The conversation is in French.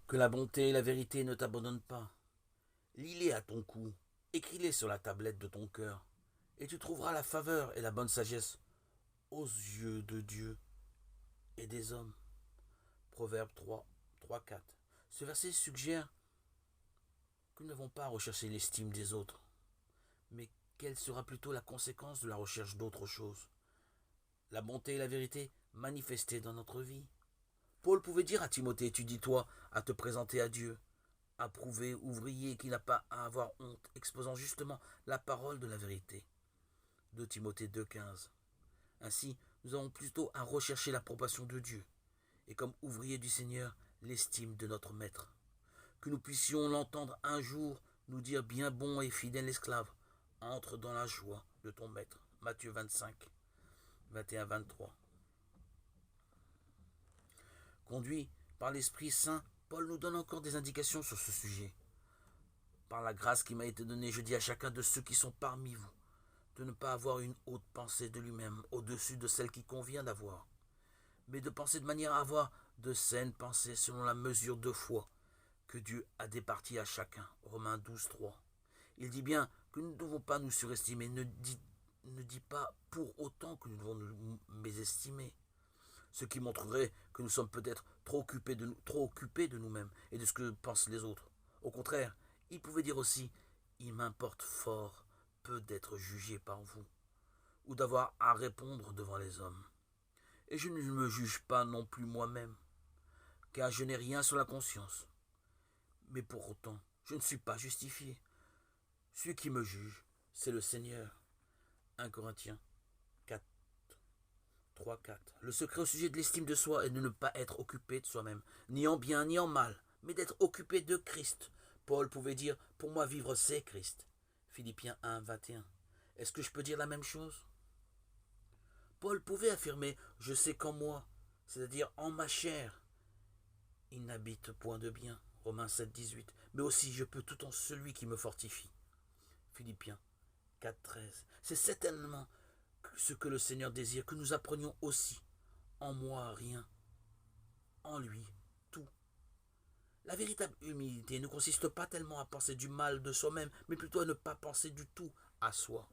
Que la bonté et la vérité ne t'abandonnent pas. Lis-les à ton cou, écris-les sur la tablette de ton cœur, et tu trouveras la faveur et la bonne sagesse aux yeux de Dieu et des hommes. Proverbe 3, 3, 4. Ce verset suggère que nous n'avons pas à rechercher l'estime des autres, mais quelle sera plutôt la conséquence de la recherche d'autre chose. La bonté et la vérité manifestées dans notre vie. Paul pouvait dire à Timothée, étudie-toi à te présenter à Dieu, approuvé, ouvrier, qui n'a pas à avoir honte, exposant justement la parole de la vérité. 2 Timothée 2,15. Ainsi, nous avons plutôt à rechercher l'approbation de Dieu, et comme ouvrier du Seigneur, l'estime de notre Maître. Que nous puissions l'entendre un jour nous dire bien bon et fidèle esclave, entre dans la joie de ton Maître. Matthieu 25, 21-23. Conduit par l'Esprit Saint, Paul nous donne encore des indications sur ce sujet. Par la grâce qui m'a été donnée, je dis à chacun de ceux qui sont parmi vous de ne pas avoir une haute pensée de lui-même au-dessus de celle qui convient d'avoir, mais de penser de manière à avoir de saines pensées selon la mesure de foi que Dieu a départie à chacun. Romains 12, 3. Il dit bien que nous ne devons pas nous surestimer, ne dit pas pour autant que nous devons nous mésestimer, ce qui montrerait que nous sommes peut-être trop occupés de nous-mêmes et de ce que pensent les autres. Au contraire, il pouvait dire aussi « Il m'importe fort peu d'être jugé par vous, ou d'avoir à répondre devant les hommes. Et je ne me juge pas non plus moi-même, car je n'ai rien sur la conscience. Mais pour autant, je ne suis pas justifié. Celui qui me juge, c'est le Seigneur. 1 Corinthiens 4, 3, 4. Le secret au sujet de l'estime de soi est de ne pas être occupé de soi-même, ni en bien ni en mal, mais d'être occupé de Christ. Paul pouvait dire « Pour moi, vivre, c'est Christ ». Philippiens 1, 21. Est-ce que je peux dire la même chose? Paul pouvait affirmer « Je sais qu'en moi », c'est-à-dire en ma chair, il n'habite point de bien. Romains 7, 18. Mais aussi je peux tout en celui qui me fortifie. Philippiens 4, 13. C'est certainement ce que le Seigneur désire, que nous apprenions aussi. En moi, rien. En lui, tout. La véritable humilité ne consiste pas tellement à penser du mal de soi-même, mais plutôt à ne pas penser du tout à soi.